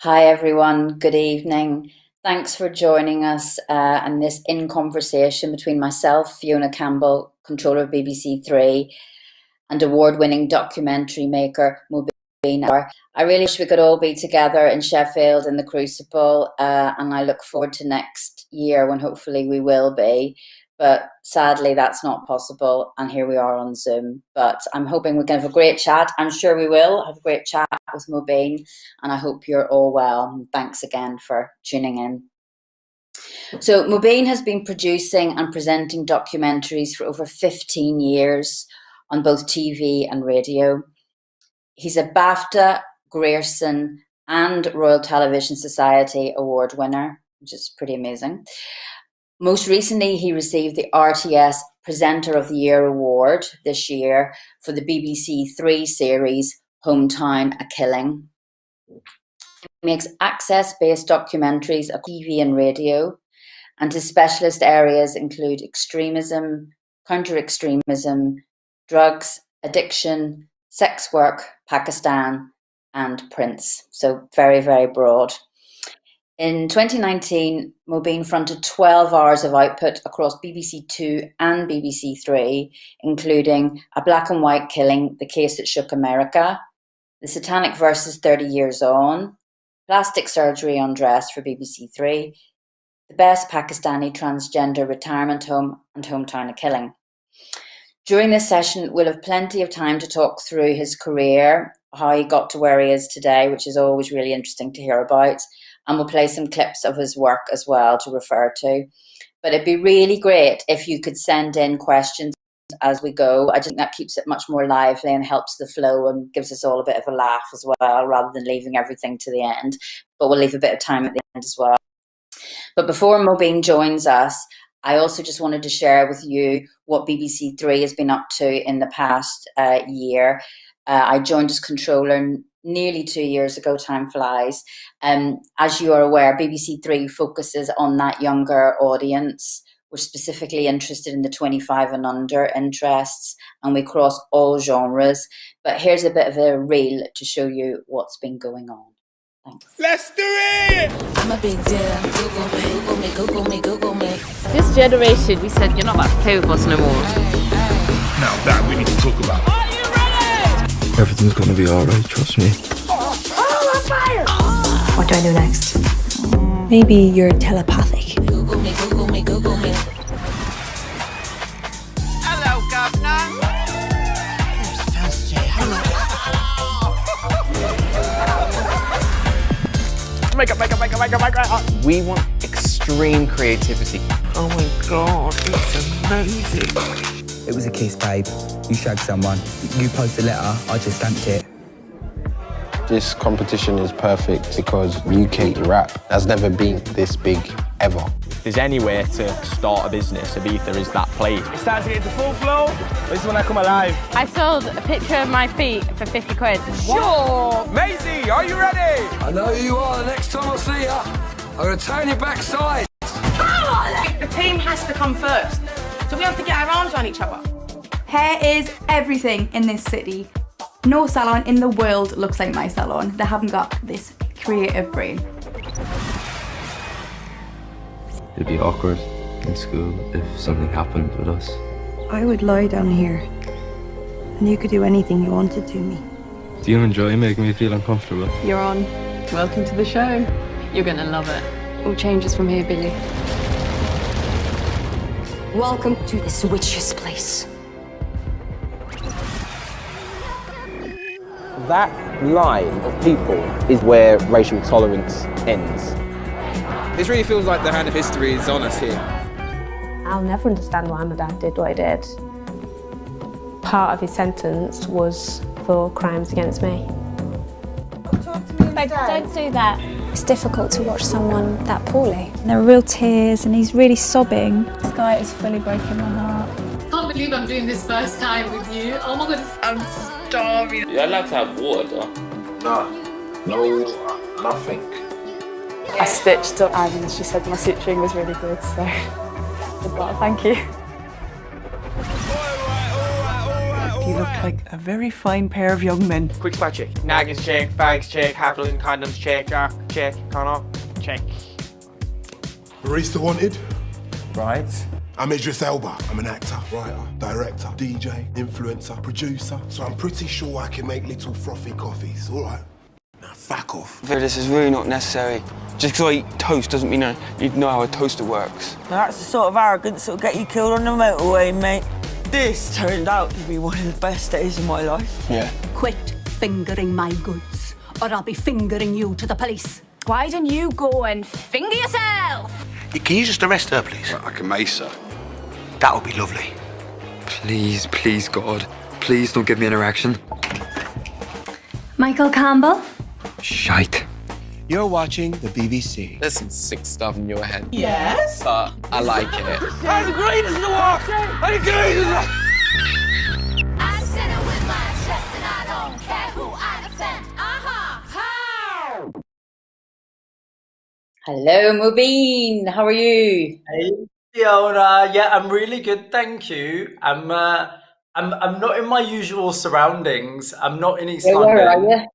Hi everyone, good evening. Thanks for joining us and this in conversation between myself, Fiona Campbell, controller of BBC Three, and award-winning documentary maker Mobeen Azhar. I really wish we could all be together in Sheffield in the Crucible, and I look forward to next year when hopefully we will be. But sadly, that's not possible, and here we are on Zoom. But I'm hoping we can have a great chat. I'm sure we will have a great chat with Mobeen, and I hope you're all well. And thanks again for tuning in. So Mobeen has been producing and presenting documentaries for over 15 years on both TV and radio. He's a Bafta, Grierson, and Royal Television Society award winner, which is pretty amazing. Most recently, he received the RTS Presenter of the Year award this year for the BBC Three series, Hometown: A Killing. He makes access-based documentaries on TV and radio, and his specialist areas include extremism, counter-extremism, drugs, addiction, sex work, Pakistan, and Prince. So very, very broad. In 2019, Mobeen fronted 12 hours of output across BBC Two and BBC Three, including A Black and White Killing, The Case That Shook America, The Satanic Verses 30 Years On, Plastic Surgery Undressed for BBC Three, The Best Pakistani Transgender Retirement Home, and Hometown: A Killing. During this session, we'll have plenty of time to talk through his career, how he got to where he is today, which is always really interesting to hear about, and we'll play some clips of his work as well to refer to. But it'd be really great if you could send in questions as we go. I think that keeps it much more lively and helps the flow and gives us all a bit of a laugh as well, rather than leaving everything to the end. But we'll leave a bit of time at the end as well. But before Mobeen joins us, I also just wanted to share with you what BBC Three has been up to in the past year. I joined as controller nearly 2 years ago, time flies. As you are aware, BBC Three focuses on that younger audience. We're specifically interested in the 25 and under interests, and we cross all genres. But here's a bit of a reel to show you what's been going on. Thanks. Let's do it! I'm a big deal. Google me, Google me, Google me, Google me. This generation, we said, you're not about to play with us no more. Now that we need to talk about. Are you ready? Everything's gonna be alright, trust me. Oh, I'm fired! What do I do next? Maybe you're telepathic. Google me, Google me, Google me. Hello, Governor. Make up. We want extreme creativity. Oh my god, it's amazing. It was a kiss, babe. You shagged someone. You posted a letter, I just stamped it. This competition is perfect because UK rap has never been this big ever. If there's anywhere to start a business, Ibiza is that place. It's time to get into full flow. This is when I come alive. I sold a picture of my feet for 50 quid. Sure! Maisie, are you ready? I know who you are. The next time I see ya, I'm gonna turn your backside. The team has to come first, so we have to get our arms on each other. Hair is everything in this city. No salon in the world looks like my salon. They haven't got this creative brain. It'd be awkward in school if something happened with us. I would lie down here, and you could do anything you wanted to me. Do you enjoy making me feel uncomfortable? You're on. Welcome to the show. You're gonna love it. All changes from here, Billy. Welcome to this witch's place. That line of people is where racial tolerance ends. This really feels like the hand of history is on us here. I'll never understand why my dad did what he did. Part of his sentence was for crimes against me. Don't do that. It's difficult to watch someone that poorly. There are real tears and he's really sobbing. This guy is fully breaking my heart. I can't believe I'm doing this first time with you. Oh my god, I'm starving. You're allowed to have water. No, nothing. I stitched up and she said my stitching was really good, so well, thank you. You look like a very fine pair of young men. Quick spot check. Naggins check, fags check, hapless and condoms check. Check. Connor. Check. Barista wanted. Right. I'm Idris Elba. I'm an actor, writer, director, DJ, influencer, producer. So I'm pretty sure I can make little frothy coffees, all right? Now, fuck off. This is really not necessary. Just because I eat toast doesn't mean I need to know how a toaster works. Now that's the sort of arrogance that'll get you killed on the motorway, mate. This turned out to be one of the best days of my life. Yeah. Quit fingering my goods, or I'll be fingering you to the police. Why don't you go and finger yourself? Can you just arrest her, please? I can mace her. That would be lovely. Please, please, God. Please don't give me an erection. Michael Campbell? Shite. You're watching the BBC. There's some sick stuff in your head. Yes? But I like it. I'm the greatest in the world! I'm the greatest in the world! I said it with my chest and I don't care who I offend. How? Hello, Mobeen. How are you? Hey, Fiona. Yeah, I'm really good, thank you. I'm not in my usual surroundings. I'm not in East London. Where are you?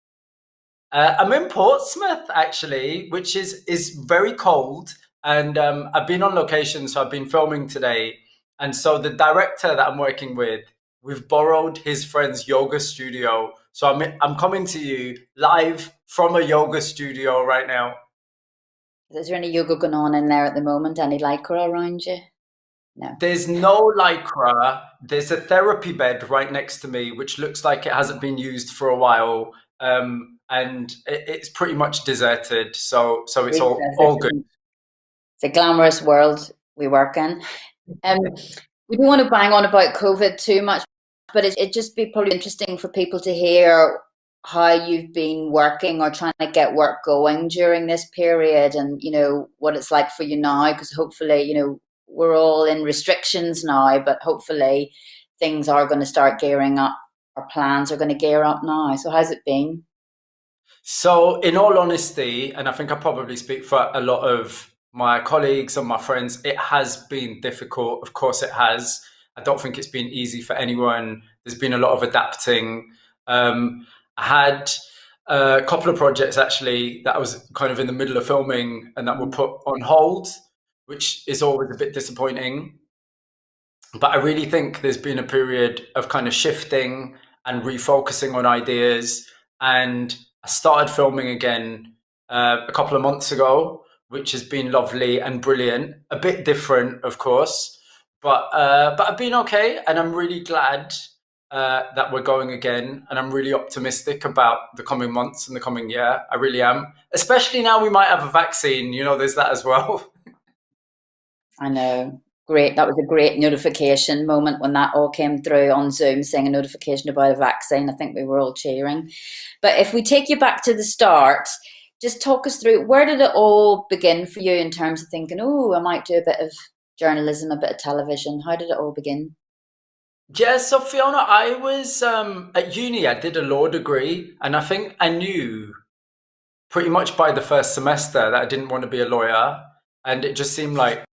I'm in Portsmouth, actually, which is very cold. And I've been on location, so I've been filming today. And so the director that I'm working with, we've borrowed his friend's yoga studio. So I'm coming to you live from a yoga studio right now. Is there any yoga going on in there at the moment? Any lycra around you? No. There's no lycra. There's a therapy bed right next to me, which looks like it hasn't been used for a while. And it's pretty much deserted. So it's all good. It's a glamorous world we work in. We don't want to bang on about COVID too much, but it'd just be probably interesting for people to hear how you've been working or trying to get work going during this period, and what it's like for you now, because hopefully we're all in restrictions now, but hopefully things are going to start gearing up. Our plans are going to gear up now. So how's it been? So in all honesty, and I think I probably speak for a lot of my colleagues and my friends, it has been difficult. Of course it has. I don't think it's been easy for anyone. There's been a lot of adapting. I had a couple of projects actually that I was kind of in the middle of filming and that were put on hold, which is always a bit disappointing. But I really think there's been a period of kind of shifting and refocusing on ideas. And I started filming again a couple of months ago, which has been lovely and brilliant. A bit different, of course, but I've been okay. And I'm really glad that we're going again. And I'm really optimistic about the coming months and the coming year. I really am. Especially now we might have a vaccine. There's that as well. I know. Great. That was a great notification moment when that all came through on Zoom, saying a notification about a vaccine. I think we were all cheering. But if we take you back to the start, just talk us through, where did it all begin for you in terms of thinking, I might do a bit of journalism, a bit of television? How did it all begin? Yeah, so Fiona, I was at uni, I did a law degree, and I think I knew pretty much by the first semester that I didn't want to be a lawyer, and it just seemed like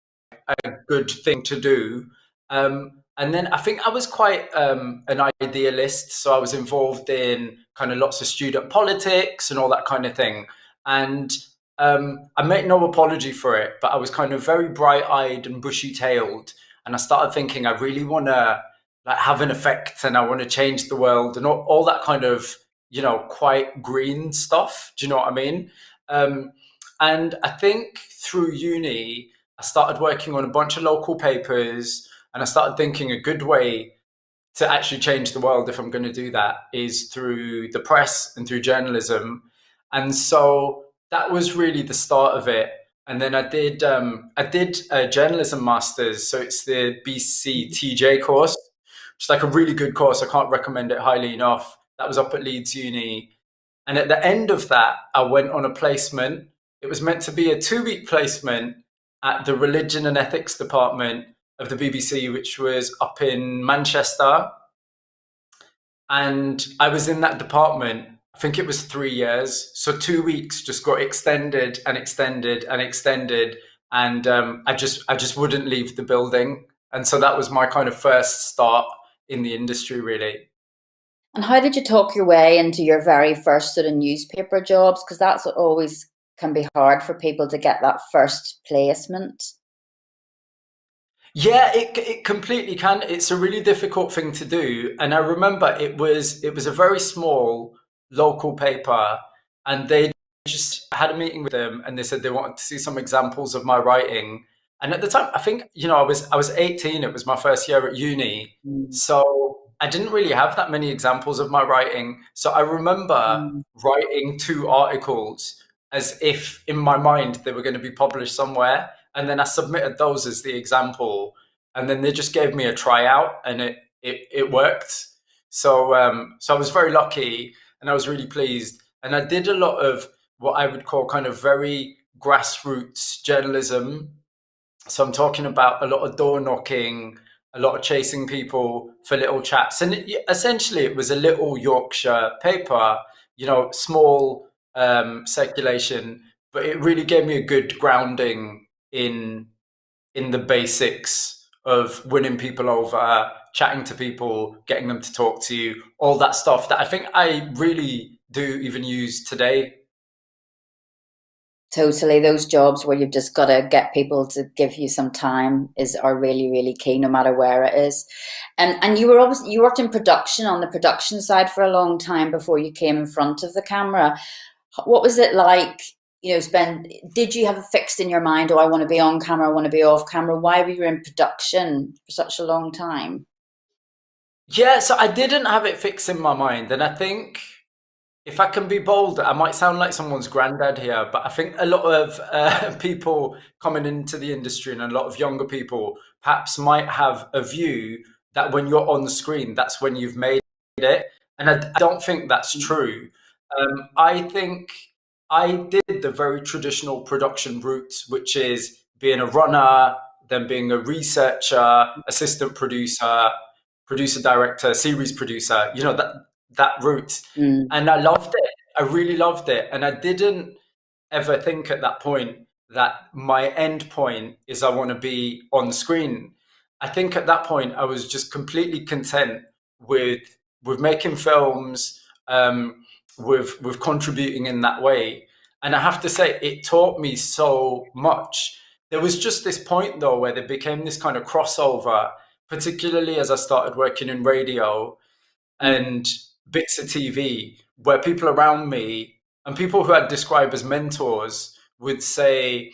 a good thing to do. And then I think I was quite an idealist, so I was involved in kind of lots of student politics and all that kind of thing. And I make no apology for it, but I was kind of very bright-eyed and bushy-tailed, and I started thinking I really want to have an effect, and I want to change the world, and all that kind of quite green stuff. Do you know what I mean? And I think through uni, I started working on a bunch of local papers, and I started thinking a good way to actually change the world, if I'm going to do that, is through the press and through journalism. And so that was really the start of it. And then I did a journalism master's. So it's the BCTJ course, which is like a really good course. I can't recommend it highly enough. That was up at Leeds Uni. And at the end of that, I went on a placement. It was meant to be a 2-week placement at the Religion and Ethics Department of the BBC, which was up in Manchester. And I was in that department, I think it was 3 years. So 2 weeks just got extended and extended and extended. And I just wouldn't leave the building. And so that was my kind of first start in the industry, really. And how did you talk your way into your very first sort of newspaper jobs? Because that's always can be hard for people to get that first placement. Yeah, it completely can. It's a really difficult thing to do. And I remember it was a very small local paper, and they just had a meeting with them, and they said they wanted to see some examples of my writing. And at the time, I think, I was 18, it was my first year at uni. So I didn't really have that many examples of my writing. So I remember writing 2 articles as if in my mind they were going to be published somewhere. And then I submitted those as the example. And then they just gave me a tryout, and it worked. So so I was very lucky, and I was really pleased. And I did a lot of what I would call kind of very grassroots journalism. So I'm talking about a lot of door knocking, a lot of chasing people for little chats. And essentially it was a little Yorkshire paper, small circulation, but it really gave me a good grounding in the basics of winning people over, chatting to people, getting them to talk to you, all that stuff that I think I really do even use today. Totally. Those jobs where you've just got to get people to give you some time are really, really key, no matter where it is. And you worked in production, on the production side, for a long time before you came in front of the camera. What was it like? Did you have it fixed in your mind? Oh, I want to be on camera, I want to be off camera. Why were you in production for such a long time? Yeah, so I didn't have it fixed in my mind. And I think, if I can be bold, I might sound like someone's granddad here, but I think a lot of people coming into the industry, and a lot of younger people perhaps might have a view that when you're on the screen, that's when you've made it. And I don't think that's true. I think I did the very traditional production route, which is being a runner, then being a researcher, assistant producer, producer director, series producer, that route. And I loved it. I really loved it. And I didn't ever think at that point that my end point is I want to be on screen. I think at that point I was just completely content with making films, with contributing in that way. And I have to say, it taught me so much. There was just this point though where there became this kind of crossover, particularly as I started working in radio and bits of TV, where people around me and people who I'd describe as mentors would say,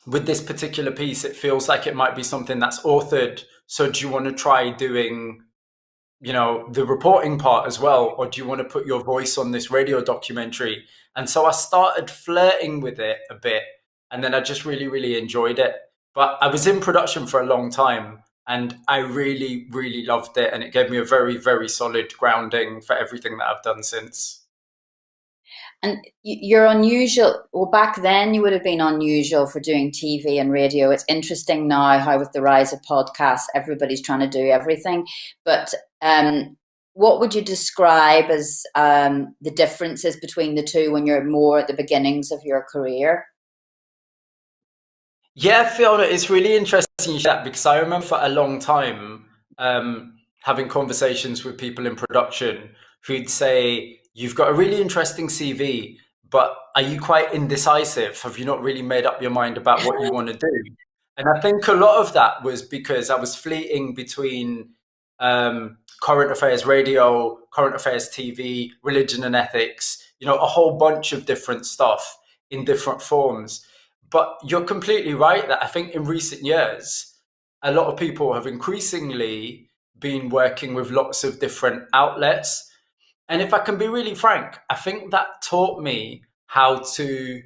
with this particular piece, it feels like it might be something that's authored. So do you want to try doing, the reporting part as well? Or do you want to put your voice on this radio documentary? And so I started flirting with it a bit. And then I just really, really enjoyed it. But I was in production for a long time, and I really, really loved it. And it gave me a very, very solid grounding for everything that I've done since. And you're unusual. Well, back then you would have been unusual for doing TV and radio. It's interesting now how with the rise of podcasts, everybody's trying to do everything. But what would you describe as the differences between the two when you're more at the beginnings of your career? Yeah, Fiona, it's really interesting you say that, because I remember for a long time having conversations with people in production who'd say, you've got a really interesting CV, but are you quite indecisive? Have you not really made up your mind about what you want to do? And I think a lot of that was because I was fleeting between current affairs radio, current affairs TV, religion and ethics, a whole bunch of different stuff in different forms. But you're completely right that I think in recent years, a lot of people have increasingly been working with lots of different outlets. And if I can be really frank, I think that taught me how to,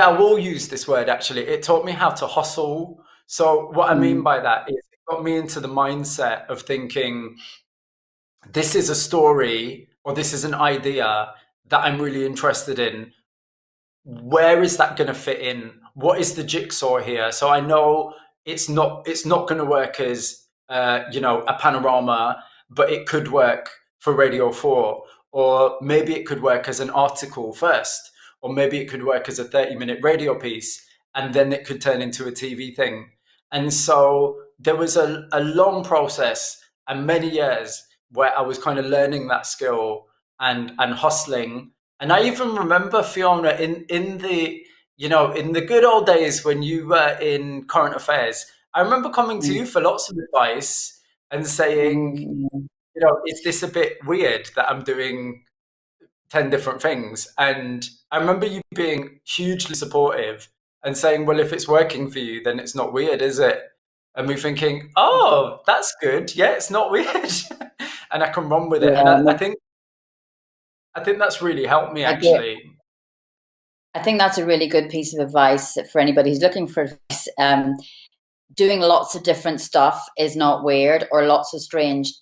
I will use this word actually, it taught me how to hustle. So what I mean by that is it got me into the mindset of thinking, this is a story or this is an idea that I'm really interested in. Where is that going to fit in? What is the jigsaw here? So I know it's not going to work as a panorama, but it could work for Radio 4, or maybe it could work as an article first, or maybe it could work as a 30-minute radio piece, and then it could turn into a TV thing. And so there was a long process and many years where I was kind of learning that skill and hustling And I even remember, Fiona, in the, you know, in the good old days when you were in current affairs, I remember coming to you for lots of advice and saying, you know, is this a bit weird that I'm doing 10 different things? And I remember you being hugely supportive and saying, well, if it's working for you, then it's not weird, is it? And me thinking, oh, that's good. Yeah, it's not weird. And I can run with it. And I think that's really helped me, actually. I think that's a really good piece of advice for anybody who's looking for advice. Doing lots of different stuff is not weird, or lots of strange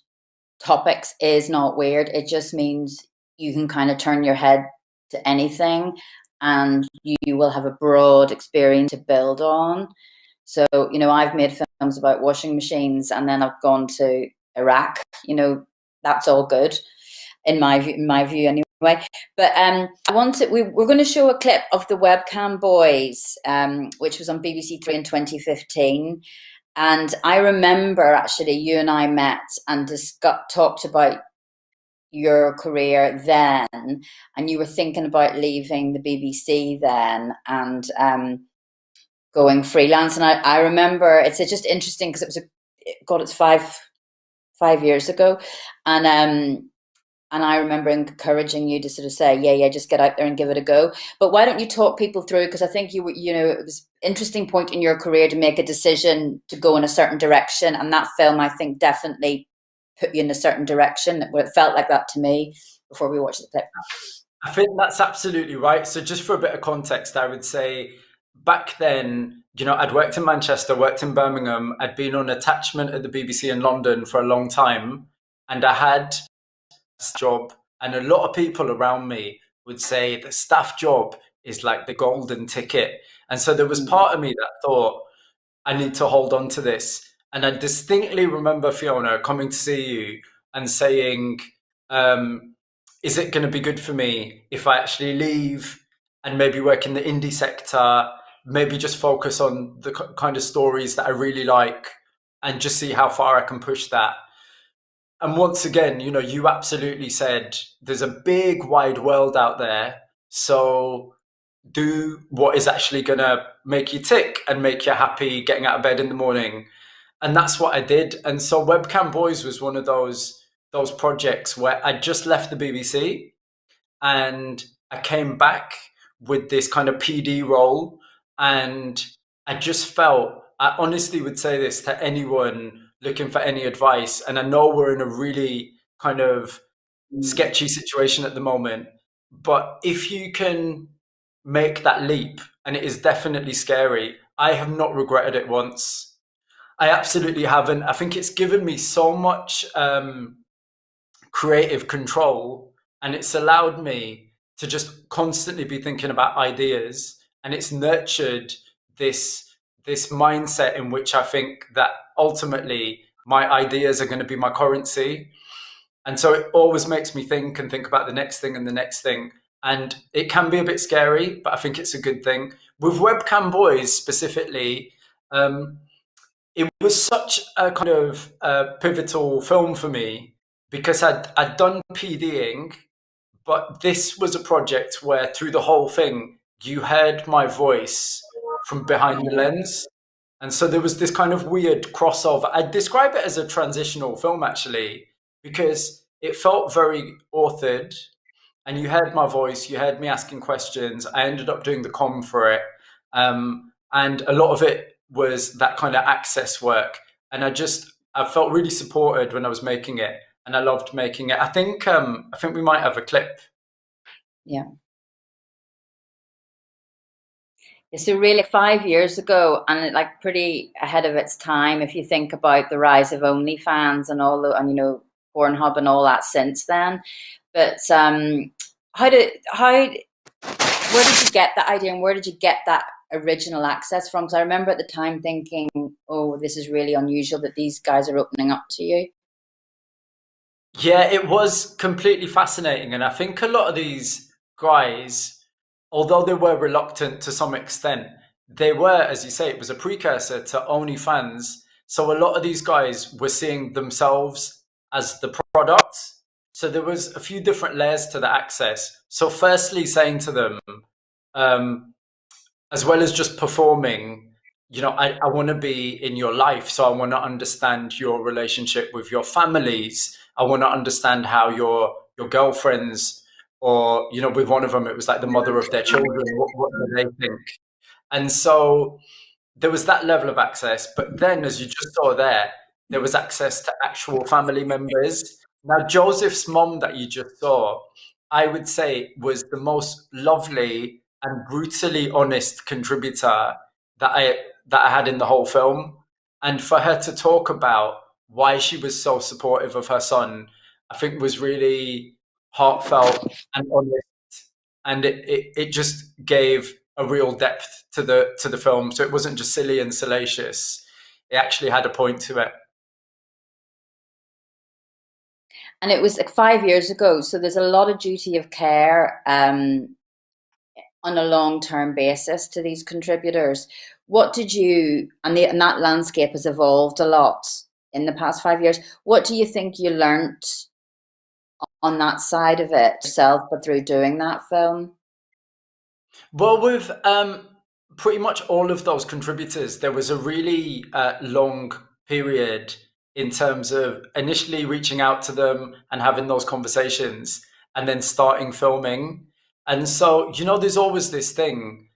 topics is not weird. It just means you can kind of turn your head to anything and you will have a broad experience to build on. So, you know, I've made films about washing machines and then I've gone to Iraq. You know, that's all good in my view anyway. But we're going to show a clip of the Webcam Boys, which was on BBC Three in 2015. And I remember actually you and I met and talked about your career then, and you were thinking about leaving the BBC then and going freelance. And I remember it's just interesting because it's 5 years ago, and I remember encouraging you to sort of say, yeah, just get out there and give it a go. But why don't you talk people through? Because I think it was an interesting point in your career to make a decision to go in a certain direction. And that film, I think, definitely put you in a certain direction. It felt like that to me before we watched the clip. I think that's absolutely right. So just for a bit of context, I would say back then, you know, I'd worked in Manchester, worked in Birmingham. I'd been on attachment at the BBC in London for a long time. And I had job, and a lot of people around me would say the staff job is like the golden ticket. And so there was part of me that thought, I need to hold on to this. And I distinctly remember, Fiona, coming to see you and saying, is it going to be good for me if I actually leave and maybe work in the indie sector, maybe just focus on the kind of stories that I really like and just see how far I can push that. And once again, you know, you absolutely said there's a big wide world out there. So do what is actually going to make you tick and make you happy getting out of bed in the morning. And that's what I did. And so Webcam Boys was one of those projects where I just left the BBC and I came back with this kind of PD role. And I just felt, I honestly would say this to anyone looking for any advice, and I know we're in a really kind of sketchy situation at the moment, but if you can make that leap, and it is definitely scary, I have not regretted it once. I absolutely haven't. I think it's given me so much creative control, and it's allowed me to just constantly be thinking about ideas, and it's nurtured this mindset in which I think that ultimately my ideas are going to be my currency. And so it always makes me think about the next thing and the next thing. And it can be a bit scary, but I think it's a good thing. With Webcam Boys specifically, it was such a kind of pivotal film for me because I'd done PDing, but this was a project where through the whole thing, you heard my voice from behind the lens. And so there was this kind of weird crossover. I'd describe it as a transitional film, actually, because it felt very authored. And you heard my voice, you heard me asking questions. I ended up doing the comm for it. And a lot of it was that kind of access work. And I felt really supported when I was making it. And I loved making it. I think we might have a clip. Yeah. So really 5 years ago, and like pretty ahead of its time, if you think about the rise of OnlyFans and you know, Pornhub and all that since then. But where did you get that idea, and where did you get that original access from? Because I remember at the time thinking, oh, this is really unusual that these guys are opening up to you. Yeah, it was completely fascinating. And I think a lot of these guys, although they were reluctant to some extent, they were, as you say, it was a precursor to OnlyFans. So a lot of these guys were seeing themselves as the product. So there was a few different layers to the access. So firstly, saying to them, as well as just performing, I want to be in your life. So I want to understand your relationship with your families. I want to understand how your girlfriends, or, with one of them, it was like the mother of their children. What do they think? And so there was that level of access. But then, as you just saw there was access to actual family members. Now, Joseph's mom that you just saw, I would say, was the most lovely and brutally honest contributor that I had in the whole film. And for her to talk about why she was so supportive of her son, I think was really heartfelt and honest. And it just gave a real depth to the film. So it wasn't just silly and salacious. It actually had a point to it. And it was like 5 years ago, so there's a lot of duty of care on a long-term basis to these contributors. What did you, and that landscape has evolved a lot in the past 5 years. What do you think you learnt on that side of it yourself, but through doing that film? Well, with pretty much all of those contributors, there was a really long period in terms of initially reaching out to them and having those conversations and then starting filming. And so, there's always this thing,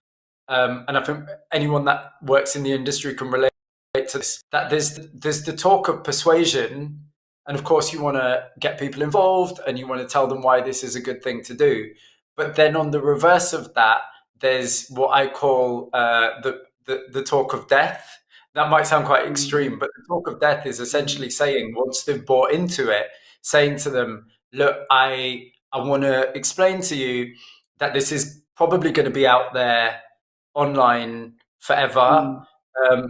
and I think anyone that works in the industry can relate to this, that there's the talk of persuasion. And of course, you want to get people involved and you want to tell them why this is a good thing to do. But then on the reverse of that, there's what I call the talk of death. That might sound quite extreme, but the talk of death is essentially saying, once they've bought into it, saying to them, look, I want to explain to you that this is probably going to be out there online forever.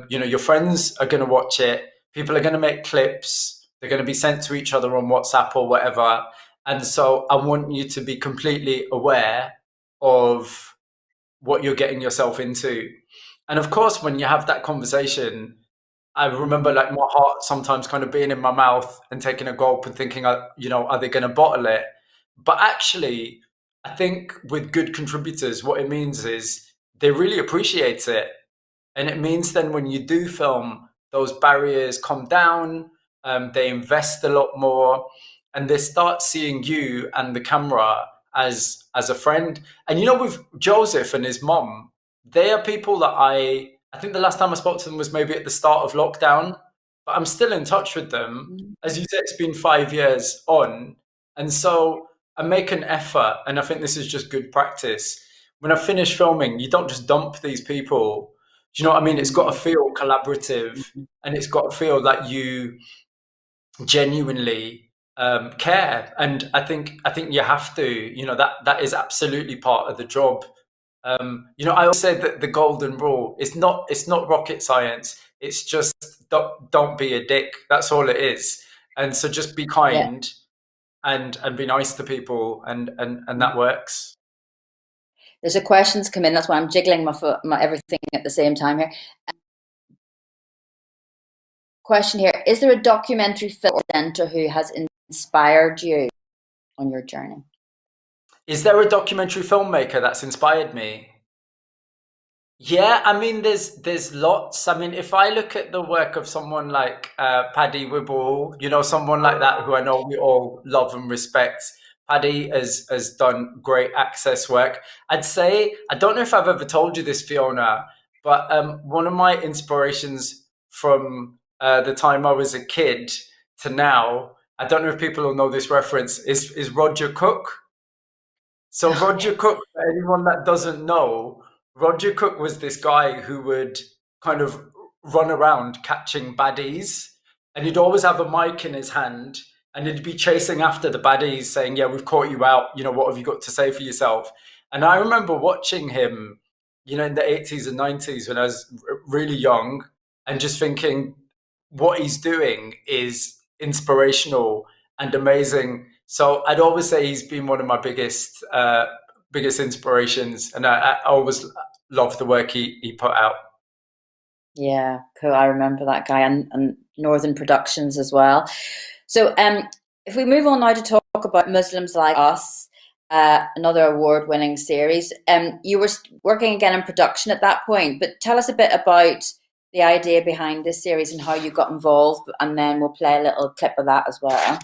Your friends are going to watch it. People are going to make clips. They're going to be sent to each other on WhatsApp or whatever. And so I want you to be completely aware of what you're getting yourself into. And of course, when you have that conversation, I remember like my heart sometimes kind of being in my mouth and taking a gulp and thinking, are they going to bottle it? But actually, I think with good contributors, what it means is they really appreciate it. And it means then when you do film, those barriers come down, they invest a lot more, and they start seeing you and the camera as a friend. And with Joseph and his mom, they are people that I think the last time I spoke to them was maybe at the start of lockdown, but I'm still in touch with them. As you said, it's been 5 years on. And so I make an effort, and I think this is just good practice. When I finish filming, you don't just dump these people. Do you know what I mean? It's got to feel collaborative, and it's got to feel like you genuinely care. And I think you have to, that is absolutely part of the job. I always say that the golden rule is it's not rocket science. It's just don't be a dick. That's all it is. And so just be kind and be nice to people, and that works. There's a questions come in. That's why I'm jiggling my everything at the same time here. Question here: is there a documentary film presenter who has inspired you on your journey? Is there a documentary filmmaker that's inspired me? Yeah, I mean, there's lots. I mean, if I look at the work of someone like Paddy Whibble, someone like that who I know we all love and respect. Paddy has done great access work. I'd say, I don't know if I've ever told you this, Fiona, but one of my inspirations from the time I was a kid to now, I don't know if people will know this reference, is Roger Cook. So Roger Cook, for anyone that doesn't know, Roger Cook was this guy who would kind of run around catching baddies, and he'd always have a mic in his hand, and he'd be chasing after the baddies saying, yeah, we've caught you out. What have you got to say for yourself? And I remember watching him, in the 80s and 90s when I was really young, and just thinking what he's doing is inspirational and amazing. So I'd always say he's been one of my biggest inspirations, and I always loved the work he put out. Yeah, cool. I remember that guy, and Northern Productions as well. So if we move on now to talk about Muslims Like Us, another award-winning series. You were working again in production at that point, but tell us a bit about the idea behind this series and how you got involved, and then we'll play a little clip of that as well.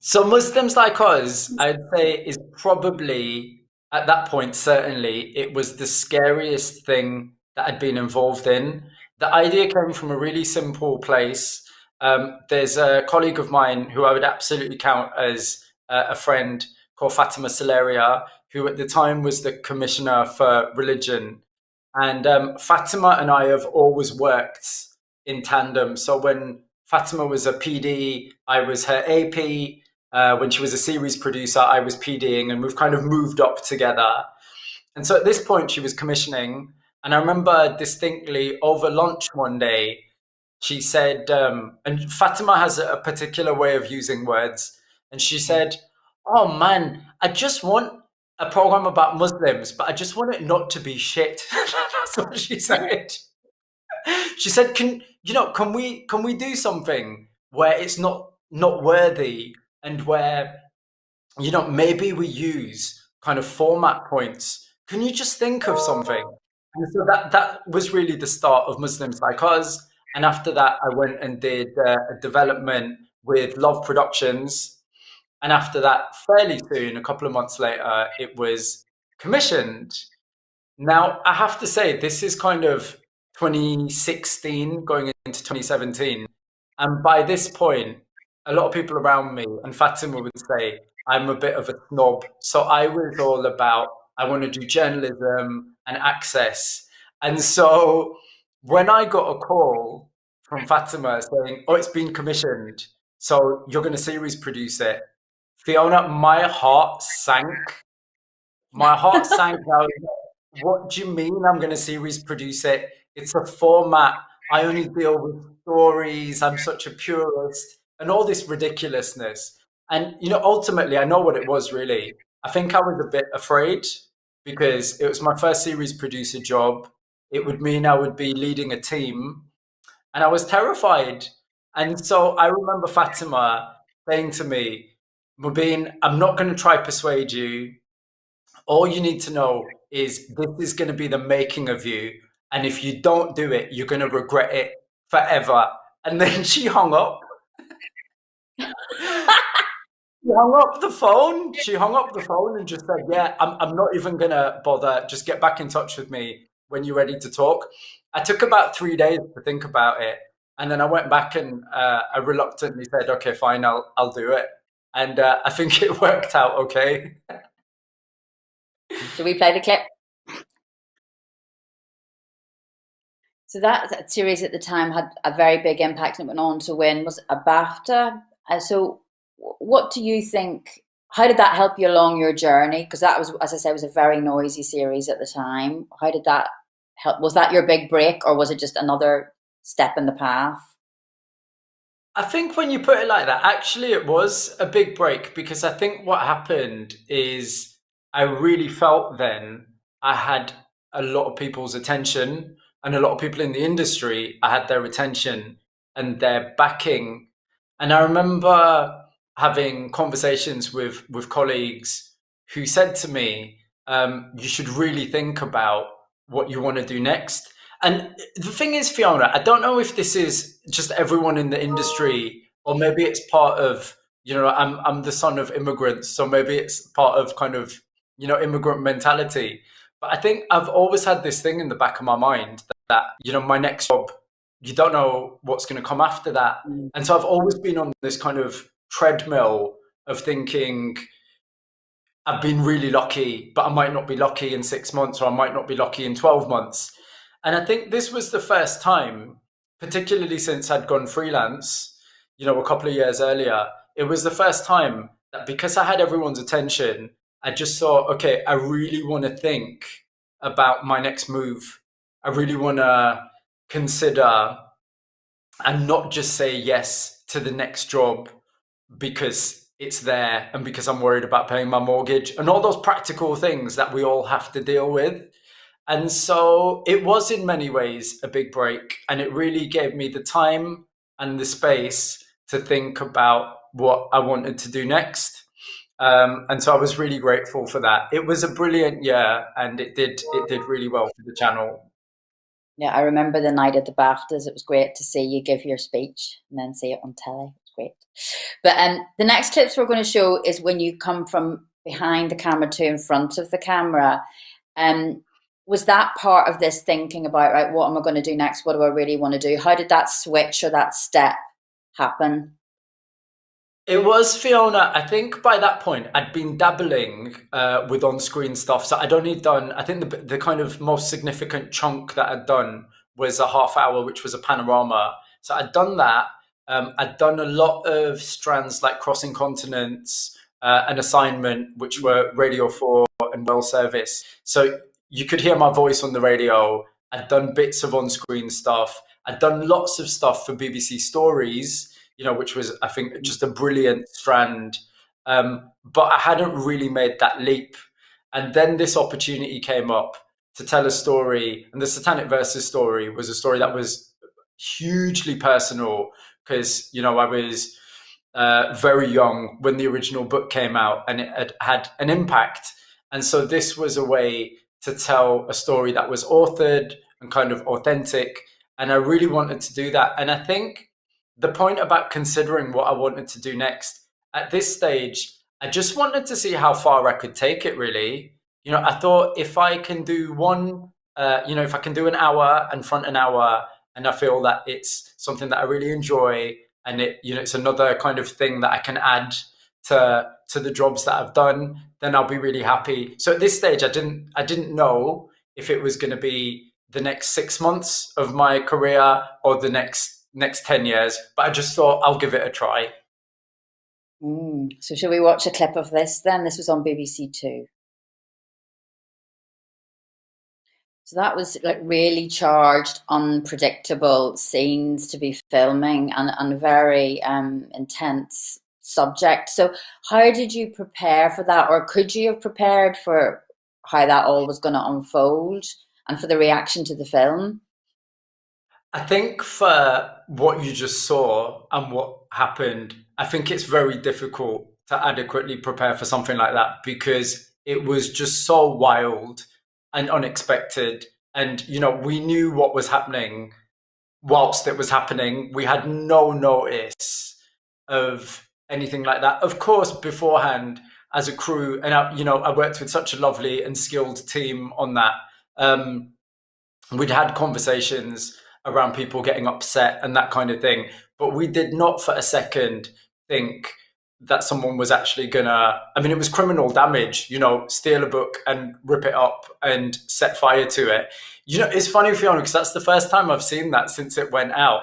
So Muslims Like Us, I'd say, is probably, at that point, certainly, it was the scariest thing that I'd been involved in. The idea came from a really simple place. There's a colleague of mine who I would absolutely count as a friend called Fatima Saleria, who at the time was the Commissioner for Religion. And Fatima and I have always worked in tandem. So when Fatima was a PD, I was her AP. When she was a series producer, I was PDing, and we've kind of moved up together. And so at this point, she was commissioning. And I remember distinctly over lunch one day, she said, and Fatima has a particular way of using words. And she said, "Oh man, I just want a program about Muslims, but I just want it not to be shit." That's what she said. She said, can we do something where it's not worthy, and where, maybe we use kind of format points. Can you just think of something? And so that was really the start of Muslims Like Us. And after that, I went and did a development with Love Productions. And after that, fairly soon, a couple of months later, it was commissioned. Now, I have to say, this is kind of 2016 going into 2017. And by this point, a lot of people around me, and Fatima would say, I'm a bit of a snob. So I was all about, I want to do journalism and access. And so when I got a call from Fatima saying, "Oh, it's been commissioned, so you're going to series produce it," Fiona, my heart sank. My heart sank. I was like, what do you mean I'm going to series produce it? It's a format. I only deal with stories. I'm such a purist, and all this ridiculousness. And, ultimately, I know what it was really. I think I was a bit afraid because it was my first series producer job. It would mean I would be leading a team, and I was terrified. And so I remember Fatima saying to me, "Mobeen, I'm not going to try persuade you. All you need to know is this is going to be the making of you. And if you don't do it, you're going to regret it forever." And then she hung up. She hung up the phone. She hung up the phone and just said, "Yeah, I'm not even going to bother. Just get back in touch with me when you're ready to talk." I took about 3 days to think about it. And then I went back and I reluctantly said, "Okay, fine, I'll do it." And I think it worked out okay. Should we play the clip? So that series at the time had a very big impact and went on to win, was a Bafta. So what do you think, how did that help you along your journey? Because that was, as I said, was a very noisy series at the time. How did that help? Was that your big break, or was it just another step in the path? I think when you put it like that, actually it was a big break, because I think what happened is I really felt then I had a lot of people's attention, and a lot of people in the industry, I had their attention and their backing. And I remember having conversations with colleagues who said to me, you should really think about what you want to do next. And the thing is, Fiona, I don't know if this is just everyone in the industry, or maybe it's part of, I'm the son of immigrants, so maybe it's part of kind of, immigrant mentality. But I think I've always had this thing in the back of my mind that my next job, you don't know what's going to come after that. And so I've always been on this kind of treadmill of thinking, I've been really lucky, but I might not be lucky in 6 months, or I might not be lucky in 12 months. And I think this was the first time, particularly since I'd gone freelance, a couple of years earlier, it was the first time that, because I had everyone's attention, I just thought, okay, I really want to think about my next move. I really want to consider and not just say yes to the next job because it's there and because I'm worried about paying my mortgage and all those practical things that we all have to deal with. And so it was in many ways a big break, and it really gave me the time and the space to think about what I wanted to do next. And so I was really grateful for that. It was a brilliant year, and it did really well for the channel. Yeah, I remember the night at the Baftas. It was great to see you give your speech and then see it on telly. It's great. But the next clips we're going to show is when you come from behind the camera to in front of the camera. Was that part of this thinking about, right, what am I going to do next? What do I really want to do? How did that switch or that step happen? It was, Fiona. I think by that point I'd been dabbling with on-screen stuff. So I'd only done, I think the kind of most significant chunk that I'd done was a half hour, which was a panorama. So I'd done that. I'd done a lot of strands like Crossing Continents, An Assignment, which were Radio 4 and Well Service. So you could hear my voice on the radio. I'd done bits of on-screen stuff. I'd done lots of stuff for BBC Stories, which was, I think, just a brilliant strand. But I hadn't really made that leap. And then this opportunity came up to tell a story. And the Satanic Verses story was a story that was hugely personal because, I was very young when the original book came out, and it had an impact. And so this was a way to tell a story that was authored and kind of authentic. And I really wanted to do that. And I think the point about considering what I wanted to do next, at this stage, I just wanted to see how far I could take it, really. I thought if I can do if I can do an hour and front an hour, and I feel that it's something that I really enjoy, and it's another kind of thing that I can add to the jobs that I've done, then I'll be really happy. So at this stage, I didn't know if it was going to be the next 6 months of my career or the next 10 years, but I just thought I'll give it a try. So shall we watch a clip of this then? This was on BBC Two. So that was like really charged, unpredictable scenes to be filming, and very intense subject. So how did you prepare for that, or could you have prepared for how that all was going to unfold and for the reaction to the film? I think for what you just saw and what happened, I think it's very difficult to adequately prepare for something like that because it was just so wild and unexpected. And, we knew what was happening whilst it was happening. We had no notice of anything like that. Of course, beforehand, as a crew, and I worked with such a lovely and skilled team on that. We'd had conversations around people getting upset and that kind of thing, but we did not for a second think that someone was actually gonna, it was criminal damage, steal a book and rip it up and set fire to it. It's funny, Fiona, because that's the first time I've seen that since it went out.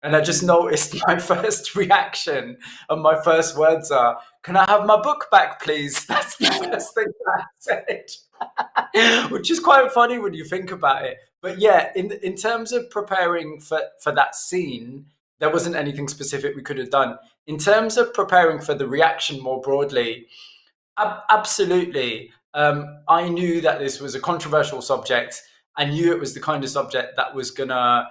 And I just noticed my first reaction and my first words are, "Can I have my book back, please?" That's the first thing I said, which is quite funny when you think about it. But yeah, in terms of preparing for that scene, there wasn't anything specific we could have done. In terms of preparing for the reaction more broadly, absolutely. I knew that this was a controversial subject. I knew it was the kind of subject that was going to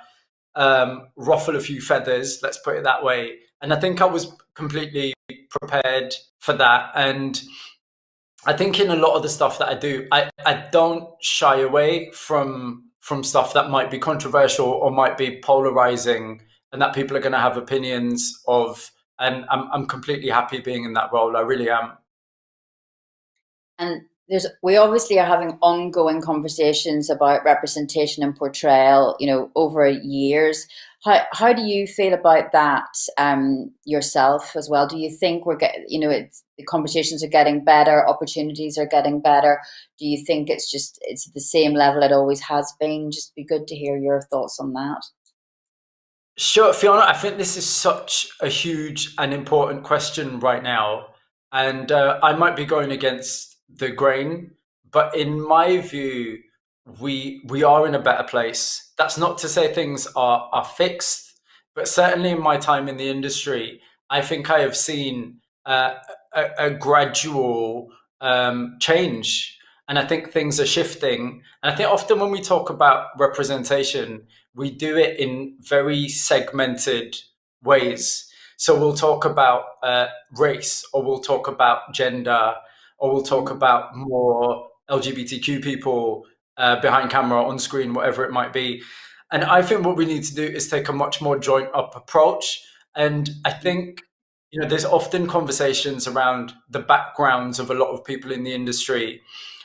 ruffle a few feathers, let's put it that way. And I think I was completely prepared for that. And I think in a lot of the stuff that I do, I don't shy away from stuff that might be controversial or might be polarizing and that people are going to have opinions of. And I'm completely happy being in that role. I really am. And we obviously are having ongoing conversations about representation and portrayal, over years. How do you feel about that yourself as well? Do you think we're getting, the conversations are getting better, opportunities are getting better? Do you think it's the same level it always has been? Just be good to hear your thoughts on that. Sure, Fiona, I think this is such a huge and important question right now. And I might be going against the grain, but in my view, we are in a better place. That's not to say things are fixed, but certainly in my time in the industry, I think I have seen a gradual change. And I think things are shifting. And I think often when we talk about representation, we do it in very segmented ways. So we'll talk about race, or we'll talk about gender, or we'll talk about more LGBTQ people behind camera, on screen, whatever it might be. And I think what we need to do is take a much more joint up approach. And I think, there's often conversations around the backgrounds of a lot of people in the industry.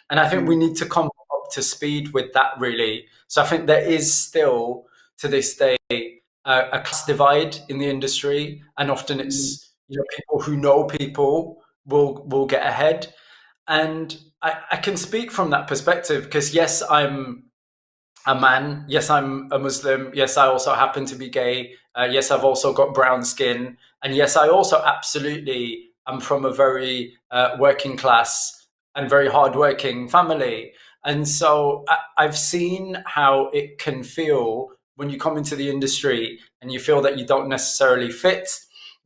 And I think we need to come up to speed with that, really. So I think there is still, to this day, a class divide in the industry. And often it's, people who know people will get ahead. And I can speak from that perspective because, yes, I'm a man. Yes, I'm a Muslim. Yes, I also happen to be gay. Yes, I've also got brown skin. And yes, I also absolutely am from a very working class and very hardworking family. And so I've seen how it can feel when you come into the industry and you feel that you don't necessarily fit.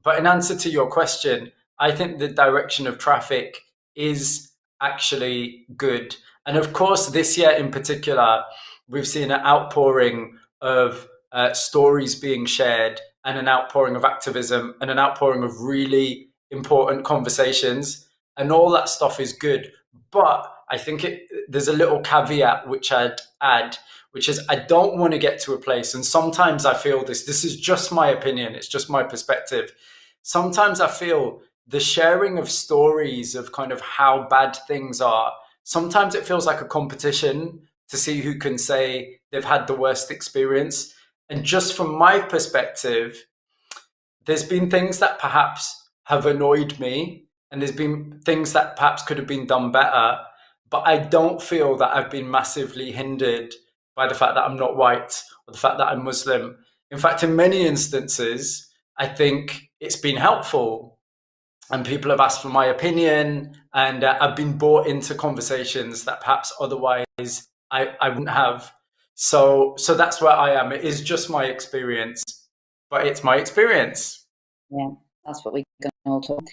But in answer to your question, I think the direction of traffic is actually good. And of course, this year in particular, we've seen an outpouring of stories being shared, and an outpouring of activism, and an outpouring of really important conversations. And all that stuff is good. But I think there's a little caveat which I'd add, which is I don't want to get to a place, and sometimes I feel this is just my opinion, it's just my perspective. Sometimes I feel the sharing of stories of kind of how bad things are, sometimes it feels like a competition to see who can say they've had the worst experience. And just from my perspective, there's been things that perhaps have annoyed me, and there's been things that perhaps could have been done better, but I don't feel that I've been massively hindered by the fact that I'm not white or the fact that I'm Muslim. In fact, in many instances, I think it's been helpful, and people have asked for my opinion, and I've been brought into conversations that perhaps otherwise I wouldn't have. So that's where I am. It is just my experience, but it's my experience. Yeah, that's what we can all talk.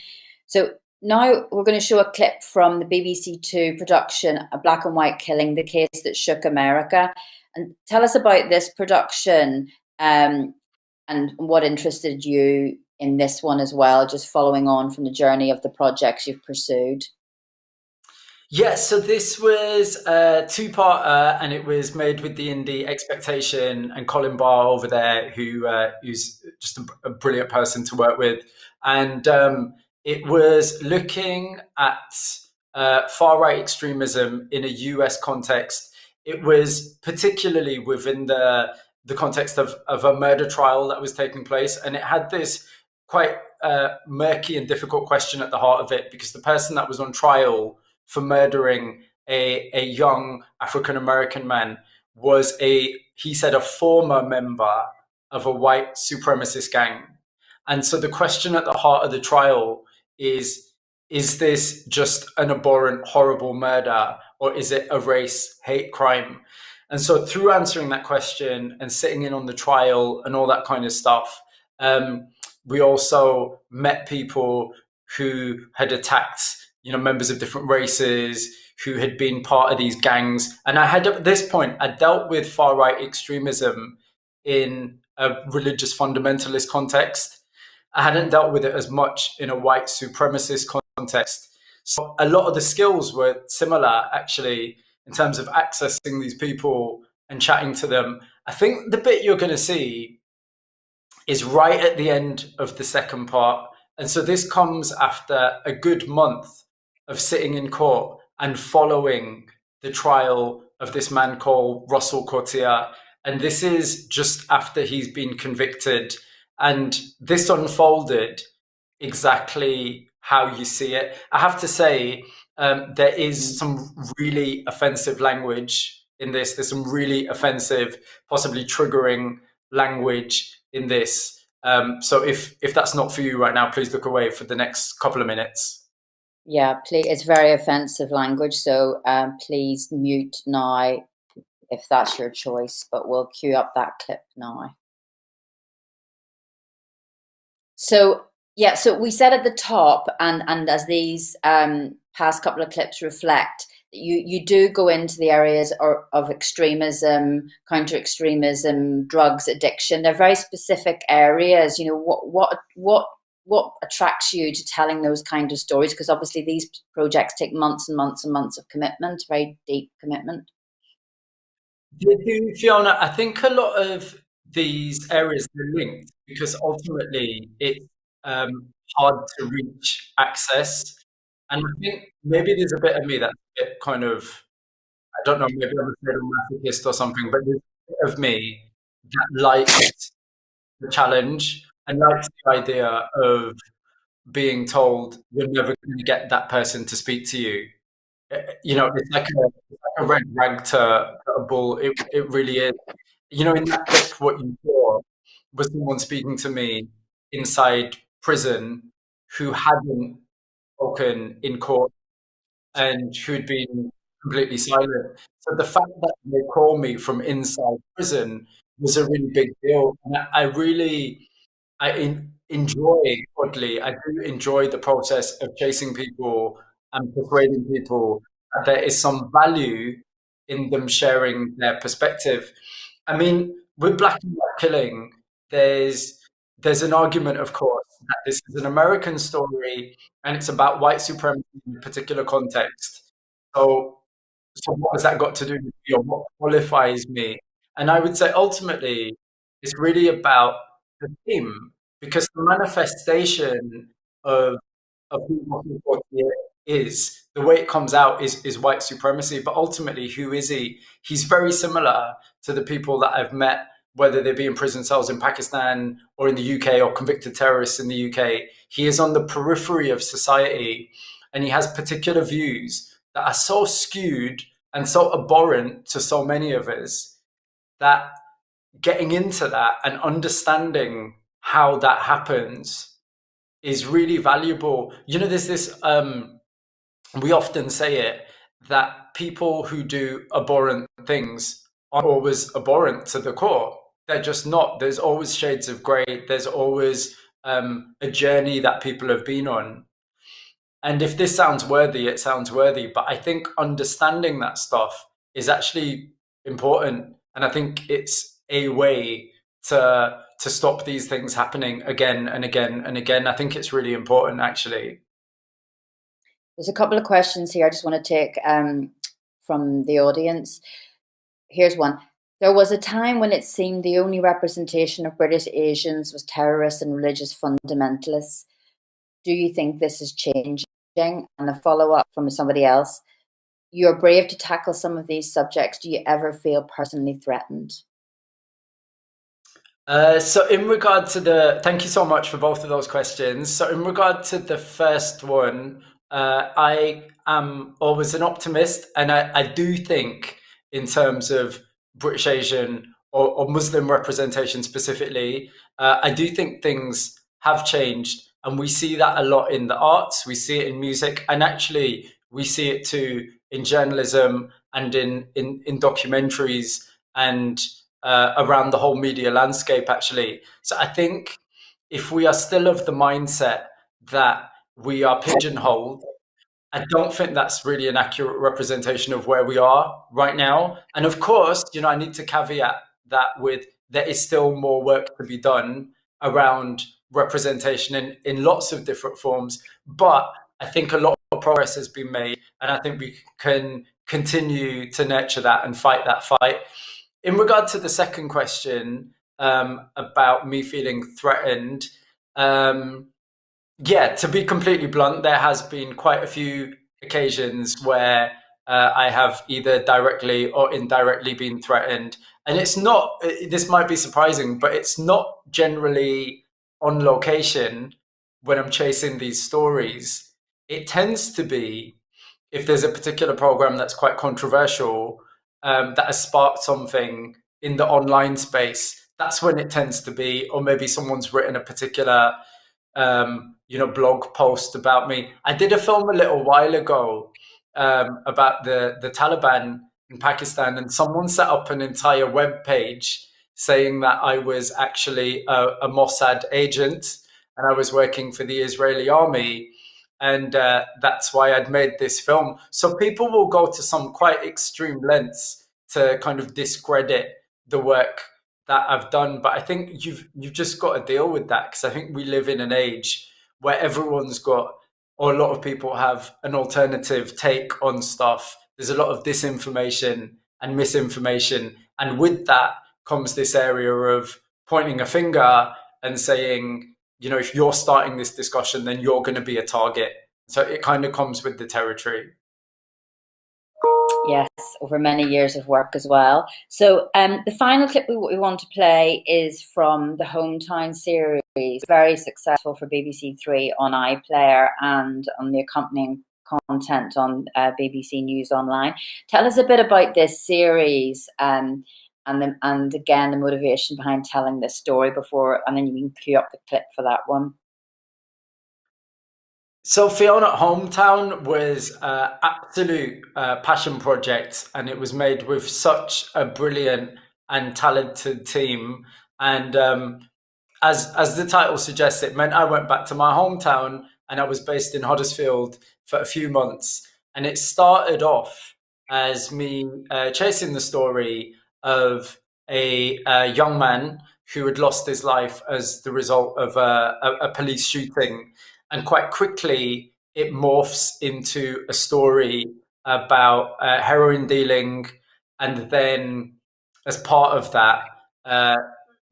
So now we're going to show a clip from the BBC Two production, A Black and White Killing, the Case That Shook America. And tell us about this production and what interested you in this one as well, just following on from the journey of the projects you've pursued. Yeah, so this was a two-parter, and it was made with the indie Expectation and Colin Barr over there, who's just a brilliant person to work with. And it was looking at far-right extremism in a US context. It was particularly within the context of a murder trial that was taking place, and it had this quite murky and difficult question at the heart of it, because the person that was on trial for murdering a young African-American man was he said, a former member of a white supremacist gang. And so the question at the heart of the trial is this just an abhorrent, horrible murder, or is it a race hate crime? And so through answering that question and sitting in on the trial and all that kind of stuff, we also met people who had attacked members of different races, who had been part of these gangs. And I had, at this point, I dealt with far-right extremism in a religious fundamentalist context. I hadn't dealt with it as much in a white supremacist context. So a lot of the skills were similar, actually, in terms of accessing these people and chatting to them. I think the bit you're going to see is right at the end of the second part. And so this comes after a good month of sitting in court and following the trial of this man called Russell Courtier. And this is just after he's been convicted. And this unfolded exactly how you see it. I have to say, there is some really offensive language in this. There's some really offensive, possibly triggering language in this. So if that's not for you right now, please look away for the next couple of minutes. Yeah, please. It's very offensive language, so please mute now if that's your choice, but we'll queue up that clip now. So, yeah, so we said at the top, and as these past couple of clips reflect, you do go into the areas of extremism, counter-extremism, drugs, addiction. They're very specific areas. What what attracts you to telling those kind of stories? Because obviously these projects take months and months and months of commitment, very deep commitment. They do, Fiona. I think a lot of these areas are linked because ultimately it's hard to reach access. And I think maybe there's a bit of me that's a bit kind of, I don't know, maybe I'm a sadomasochist or something, but there's a bit of me that likes the challenge and likes the idea of being told you're never going to get that person to speak to you. It's like a red rag to a bull. It really is. In that clip, what you saw was someone speaking to me inside prison who hadn't spoken in court and who'd been completely silent. So the fact that they called me from inside prison was a really big deal. And enjoy, oddly, I do enjoy the process of chasing people and persuading people that there is some value in them sharing their perspective. I mean, with Black and White Killing, there's an argument, of course, that this is an American story and it's about white supremacy in a particular context. So what has that got to do with me, or what qualifies me? And I would say ultimately it's really about the theme, because the manifestation of who Muslim is, the way it comes out is white supremacy. But ultimately, who is he? He's very similar to the people that I've met, whether they be in prison cells in Pakistan or in the UK or convicted terrorists in the UK. He is on the periphery of society and he has particular views that are so skewed and so abhorrent to so many of us that getting into that and understanding how that happens is really valuable. There's this, we often say it, that people who do abhorrent things aren't always abhorrent to the core. They're just not. There's always shades of grey. There's always a journey that people have been on. And if this sounds worthy, it sounds worthy. But I think understanding that stuff is actually important. And I think it's a way to stop these things happening again and again and again. I think it's really important, actually. There's a couple of questions here I just want to take from the audience. Here's one. There was a time when it seemed the only representation of British Asians was terrorists and religious fundamentalists. Do you think this is changing? And a follow-up from somebody else. You're brave to tackle some of these subjects. Do you ever feel personally threatened? So in regard to thank you so much for both of those questions. So in regard to the first one, I am always an optimist, and I do think in terms of British Asian or Muslim representation specifically, I do think things have changed, and we see that a lot in the arts, we see it in music, and actually we see it too in journalism and in documentaries and around the whole media landscape, actually. So I think if we are still of the mindset that we are pigeonholed, I don't think that's really an accurate representation of where we are right now. And of course, I need to caveat that with there is still more work to be done around representation in lots of different forms. But I think a lot of progress has been made, and I think we can continue to nurture that and fight that fight. In regard to the second question about me feeling threatened, yeah, to be completely blunt, there has been quite a few occasions where I have either directly or indirectly been threatened. And it's not, this might be surprising, but it's not generally on location when I'm chasing these stories. It tends to be if there's a particular program that's quite controversial, that has sparked something in the online space. That's when it tends to be, or maybe someone's written a particular blog post about me. I did a film a little while ago about the Taliban in Pakistan, and someone set up an entire web page saying that I was actually a Mossad agent and I was working for the Israeli army, and that's why I'd made this film. So people will go to some quite extreme lengths to kind of discredit the work that I've done. But I think you've just got to deal with that, because I think we live in an age where everyone's got, or a lot of people have an alternative take on stuff. There's a lot of disinformation and misinformation. And with that comes this area of pointing a finger and saying, you know, if you're starting this discussion, then you're going to be a target. So it kind of comes with the territory. Yes, over many years of work as well. So the final clip we want to play is from the Hometown series, very successful for BBC Three on iPlayer and on the accompanying content on BBC News Online. Tell us a bit about this series and again the motivation behind telling this story before, and then you can cue up the clip for that one. So Fiona Hometown was an absolute passion project, and it was made with such a brilliant and talented team. And as the title suggests, it meant I went back to my hometown, and I was based in Huddersfield for a few months. And it started off as me chasing the story of a young man who had lost his life as the result of a police shooting. And quite quickly, it morphs into a story about heroin dealing, and then, as part of that,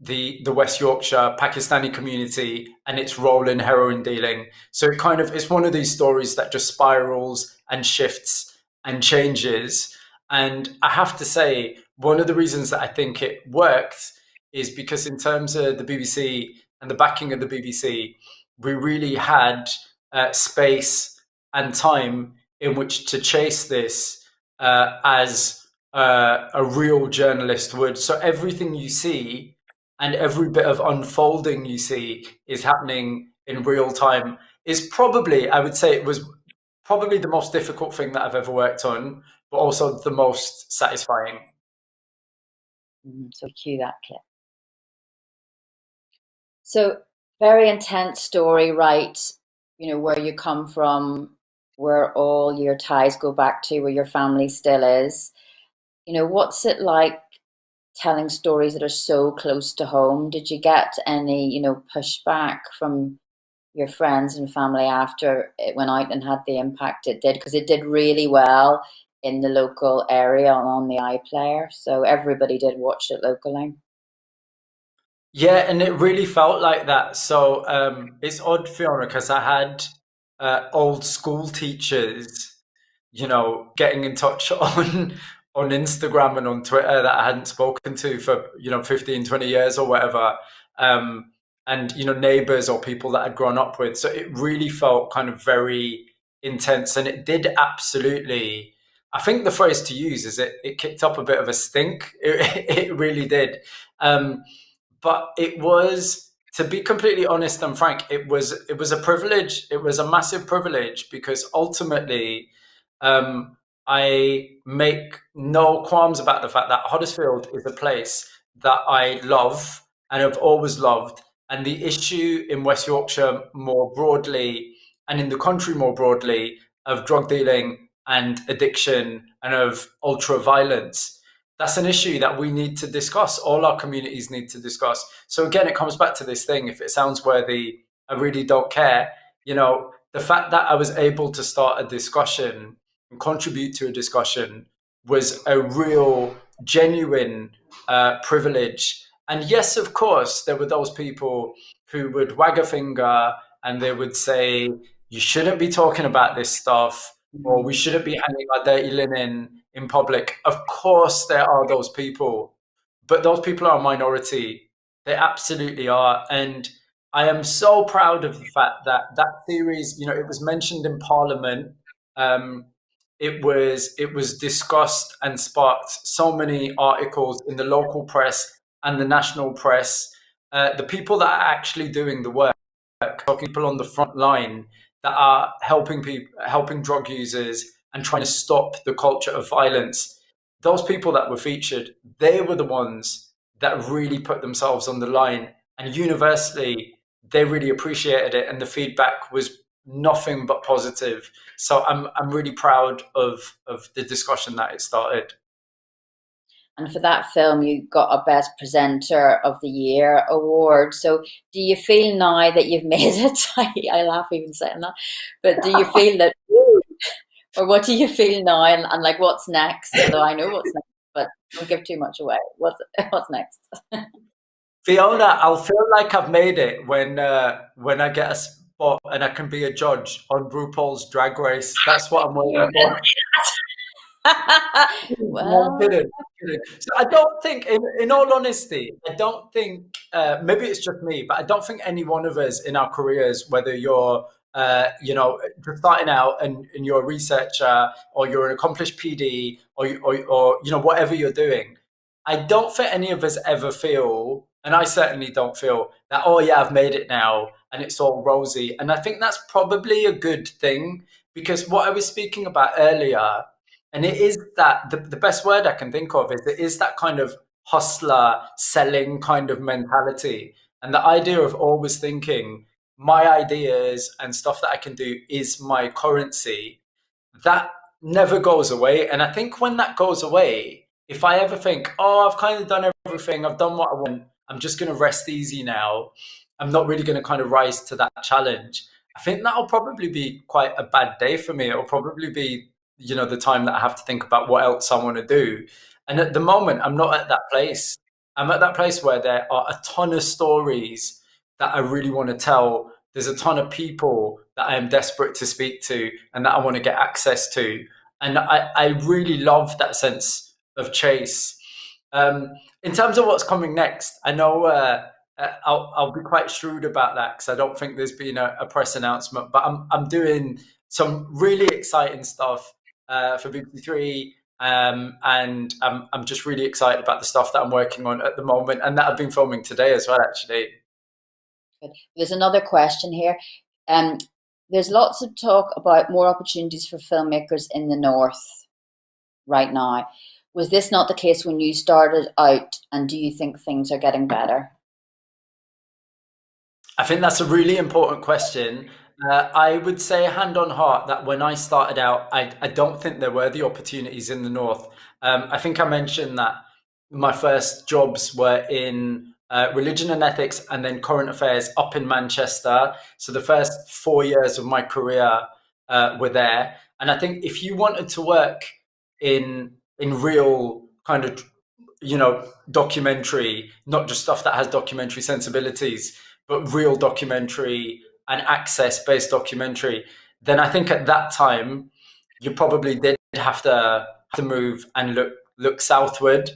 the West Yorkshire Pakistani community and its role in heroin dealing. So it's one of these stories that just spirals and shifts and changes. And I have to say, one of the reasons that I think it worked is because, in terms of the BBC and the backing of the BBC, we really had space and time in which to chase this as a real journalist would. So everything you see and every bit of unfolding you see is happening in real time. Is probably, I would say, it was probably the most difficult thing that I've ever worked on, but also the most satisfying. So cue that clip. So very intense story, right? You know, where you come from, where all your ties go back to, where your family still is. You know, what's it like telling stories that are so close to home? Did you get any, you know, pushback from your friends and family after it went out and had the impact it did? Because it did really well in the local area on the iPlayer. So everybody did watch it locally. Yeah, and it really felt like that. So it's odd, Fiona, because I had old school teachers, you know, getting in touch on Instagram and on Twitter that I hadn't spoken to for, 15, 20 years or whatever. And, neighbors or people that I'd grown up with. So it really felt kind of very intense. And it did absolutely, I think the phrase to use is it kicked up a bit of a stink. It really did. But it was, to be completely honest and frank, it was a privilege. It was a massive privilege because ultimately, I make no qualms about the fact that Huddersfield is a place that I love and have always loved. And the issue in West Yorkshire more broadly, and in the country more broadly, of drug dealing and addiction and of ultra violence, that's an issue that we need to discuss. All our communities need to discuss. So again, it comes back to this thing. If it sounds worthy, I really don't care. The fact that I was able to start a discussion and contribute to a discussion was a real, genuine privilege. And yes, of course, there were those people who would wag a finger and they would say, you shouldn't be talking about this stuff, or we shouldn't be hanging our dirty linen in public. Of course, there are those people, but those people are a minority. They absolutely are. And I am so proud of the fact that that series, it was mentioned in Parliament. It was discussed and sparked so many articles in the local press and the national press. The people that are actually doing the work, people on the front line that are helping drug users and trying to stop the culture of violence, those people that were featured, they were the ones that really put themselves on the line. And universally, they really appreciated it. And the feedback was nothing but positive. So I'm really proud of the discussion that it started. And for that film, you got a Best Presenter of the Year award. So do you feel now that you've made it? I laugh even saying that. But do you feel that, or what do you feel now? And like, what's next? Although I know what's next, but don't give too much away. What's next? Fiona, I'll feel like I've made it when I get a spot and I can be a judge on RuPaul's Drag Race. That's what I'm waiting for. Well, I'm kidding. So I don't think, in all honesty, I don't think, maybe it's just me, but I don't think any one of us in our careers, whether you're, just starting out and you're a researcher, or you're an accomplished PD, or whatever you're doing, I don't think any of us ever feel, and I certainly don't feel that, oh yeah, I've made it now and it's all rosy. And I think that's probably a good thing, because what I was speaking about earlier, and it is that the best word I can think of is it is that kind of hustler selling kind of mentality. And the idea of always thinking my ideas and stuff that I can do is my currency, that never goes away. And I think when that goes away, if I ever think, oh, I've kind of done everything, I've done what I want, I'm just going to rest easy now, I'm not really going to kind of rise to that challenge, I think that'll probably be quite a bad day for me. It'll probably be, the time that I have to think about what else I want to do. And at the moment, I'm not at that place. I'm at that place where there are a ton of stories that I really want to tell. There's a ton of people that I am desperate to speak to and that I want to get access to. And I really love that sense of chase. In terms of what's coming next, I know I'll be quite shrewd about that, because I don't think there's been a press announcement, but I'm doing some really exciting stuff for BBC Three, and I'm just really excited about the stuff that I'm working on at the moment, and that I've been filming today as well, actually. Good. There's another question here. There's lots of talk about more opportunities for filmmakers in the North right now. Was this not the case when you started out, and do you think things are getting better? I think that's a really important question. I would say, hand on heart, that when I started out, I don't think there were the opportunities in the North. I think I mentioned that my first jobs were in religion and ethics, and then current affairs up in Manchester. So the first 4 years of my career were there. And I think if you wanted to work in real kind of, documentary, not just stuff that has documentary sensibilities, but real documentary and access-based documentary, then I think at that time you probably did have to move and look southward.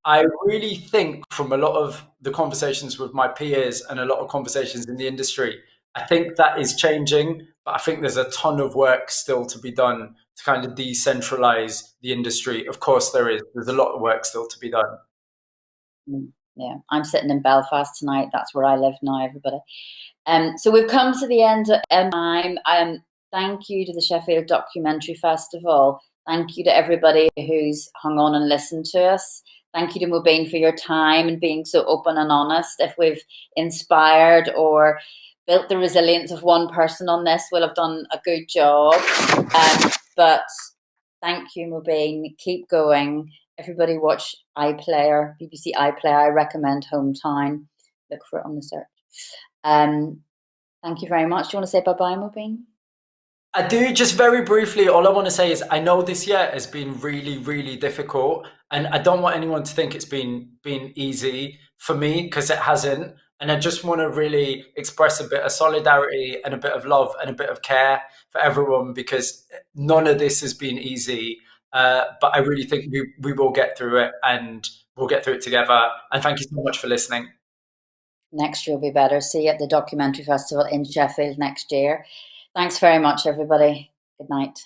I really think, from a lot of the conversations with my peers and a lot of conversations in the industry, I think that is changing, but I think there's a ton of work still to be done to kind of decentralize the industry. Of course there is. There's a lot of work still to be done. Yeah, I'm sitting in Belfast tonight. That's where I live now, everybody. So we've come to the end of time. Thank you to the Sheffield Documentary Festival. Thank you to everybody who's hung on and listened to us. Thank you to Mobeen for your time and being so open and honest. If we've inspired or built the resilience of one person on this, we'll have done a good job. But thank you, Mobeen. Keep going. Everybody watch iPlayer, BBC iPlayer. I recommend Hometown. Look for it on the search. Thank you very much. Do you want to say bye-bye, Mobeen? I do. Just very briefly, all I want to say is I know this year has been really, really difficult, and I don't want anyone to think it's been easy for me, because it hasn't. And I just want to really express a bit of solidarity and a bit of love and a bit of care for everyone, because none of this has been easy. But I really think we will get through it, and we'll get through it together. And thank you so much for listening. Next year will be better. See you at the Documentary Festival in Sheffield next year. Thanks very much, everybody. Good night.